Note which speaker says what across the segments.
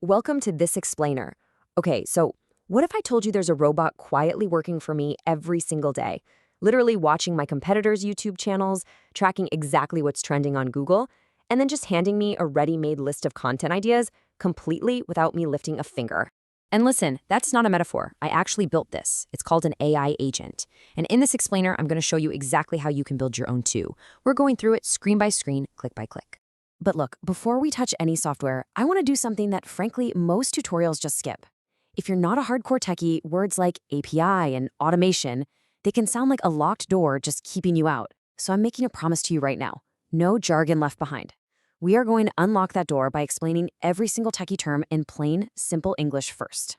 Speaker 1: Welcome to This Explainer. Okay, so what if I told you there's a robot quietly working for me every single day? Literally watching my competitors' YouTube channels, tracking exactly what's trending on Google, and then just handing me a ready-made list of content ideas completely without me lifting a finger. And listen, that's not a metaphor. I actually built this. It's called an AI agent. And in this explainer, I'm going to show you exactly how you can build your own too. We're going through it screen by screen, click by click. But look, before we touch any software, I want to do something that, frankly, most tutorials just skip. If you're not a hardcore techie, words like API and automation, they can sound like a locked door just keeping you out. So I'm making a promise to you right now. No jargon left behind. We are going to unlock that door by explaining every single techie term in plain, simple English first.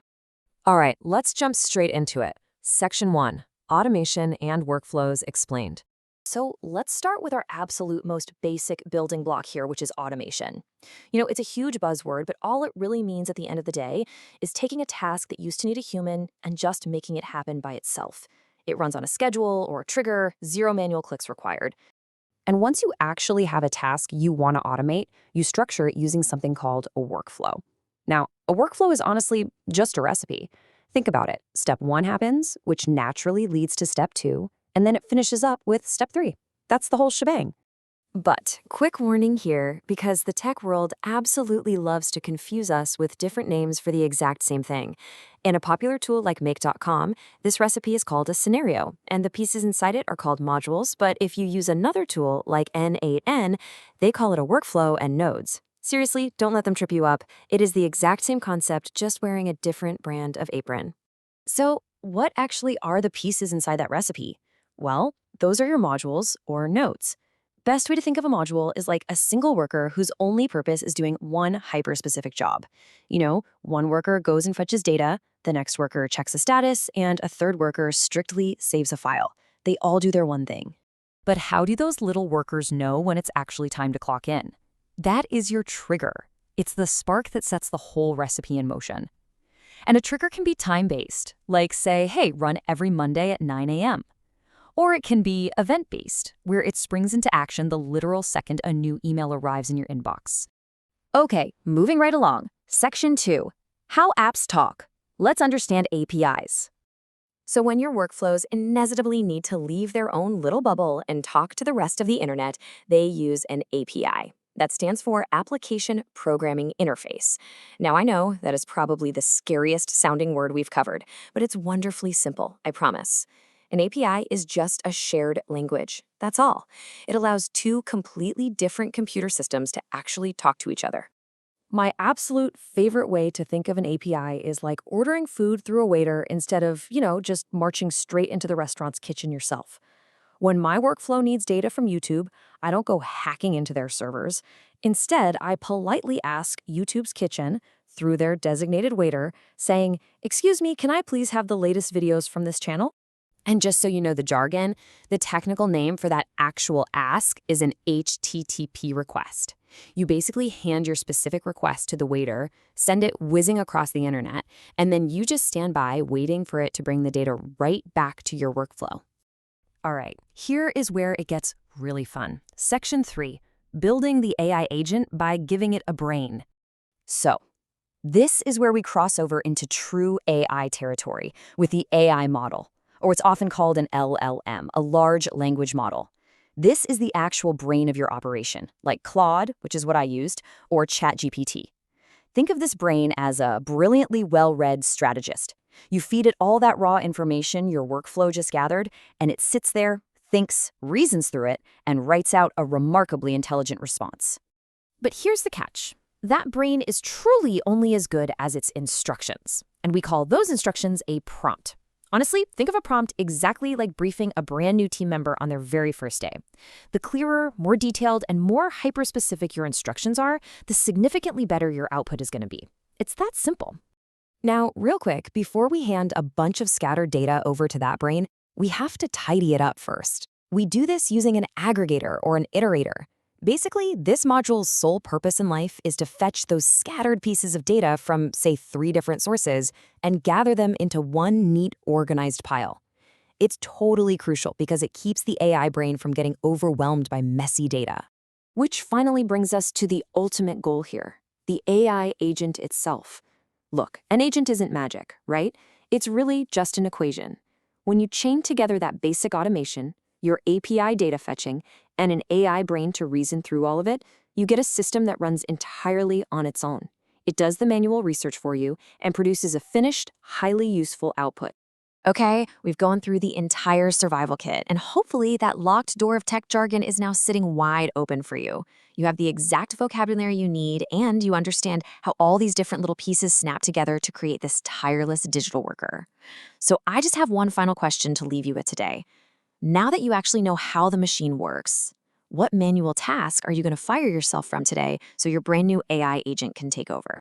Speaker 1: All right, let's jump straight into it. Section 1, Automation and Workflows Explained. So let's start with our absolute most basic building block here, which is automation. It's a huge buzzword, but all it really means at the end of the day is taking a task that used to need a human and just making it happen by itself. It runs on a schedule or a trigger, zero manual clicks required. And once you actually have a task you want to automate, you structure it using something called a workflow. Now, a workflow is honestly just a recipe. Think about it. Step 1 happens, which naturally leads to step 2, and then it finishes up with step 3. That's the whole shebang. But quick warning here, because the tech world absolutely loves to confuse us with different names for the exact same thing. In a popular tool like make.com, this recipe is called a scenario, and the pieces inside it are called modules, but if you use another tool like N8N, they call it a workflow and nodes. Seriously, don't let them trip you up. It is the exact same concept, just wearing a different brand of apron. So, what actually are the pieces inside that recipe? Well, those are your modules or nodes. Best way to think of a module is like a single worker whose only purpose is doing one hyper-specific job. One worker goes and fetches data, the next worker checks the status, and a third worker strictly saves a file. They all do their one thing. But how do those little workers know when it's actually time to clock in? That is your trigger. It's the spark that sets the whole recipe in motion. And a trigger can be time-based, like say, hey, run every Monday at 9 a.m. Or it can be event-based, where it springs into action the literal second a new email arrives in your inbox. Okay, moving right along. Section 2, How Apps Talk. Let's understand APIs. So when your workflows inevitably need to leave their own little bubble and talk to the rest of the internet, they use an API. That stands for Application Programming Interface. Now I know that is probably the scariest sounding word we've covered, but it's wonderfully simple, I promise. An API is just a shared language. That's all. It allows two completely different computer systems to actually talk to each other. My absolute favorite way to think of an API is like ordering food through a waiter instead of, just marching straight into the restaurant's kitchen yourself. When my workflow needs data from YouTube, I don't go hacking into their servers. Instead, I politely ask YouTube's kitchen, through their designated waiter, saying, "Excuse me, can I please have the latest videos from this channel?" And just so you know the jargon, the technical name for that actual ask is an HTTP request. You basically hand your specific request to the waiter, send it whizzing across the internet, and then you just stand by waiting for it to bring the data right back to your workflow. All right, here is where it gets really fun. Section 3, Building the AI agent by giving it a brain. So, this is where we cross over into true AI territory with the AI model, or what's often called an LLM, a large language model. This is the actual brain of your operation, like Claude, which is what I used, or ChatGPT. Think of this brain as a brilliantly well-read strategist. You feed it all that raw information your workflow just gathered, and it sits there, thinks, reasons through it, and writes out a remarkably intelligent response. But here's the catch. That brain is truly only as good as its instructions, and we call those instructions a prompt. Honestly, think of a prompt exactly like briefing a brand new team member on their very first day. The clearer, more detailed, and more hyper-specific your instructions are, the significantly better your output is going to be. It's that simple. Now, real quick, before we hand a bunch of scattered data over to that brain, we have to tidy it up first. We do this using an aggregator or an iterator. Basically, this module's sole purpose in life is to fetch those scattered pieces of data from, say, 3 different sources and gather them into one neat, organized pile. It's totally crucial because it keeps the AI brain from getting overwhelmed by messy data. Which finally brings us to the ultimate goal here, the AI agent itself. Look, an agent isn't magic, right? It's really just an equation. When you chain together that basic automation, your API data fetching, and an AI brain to reason through all of it, you get a system that runs entirely on its own. It does the manual research for you and produces a finished, highly useful output. Okay, we've gone through the entire survival kit, and hopefully that locked door of tech jargon is now sitting wide open for you. You have the exact vocabulary you need, and you understand how all these different little pieces snap together to create this tireless digital worker. So I just have one final question to leave you with today. Now that you actually know how the machine works, what manual task are you going to fire yourself from today so your brand new AI agent can take over?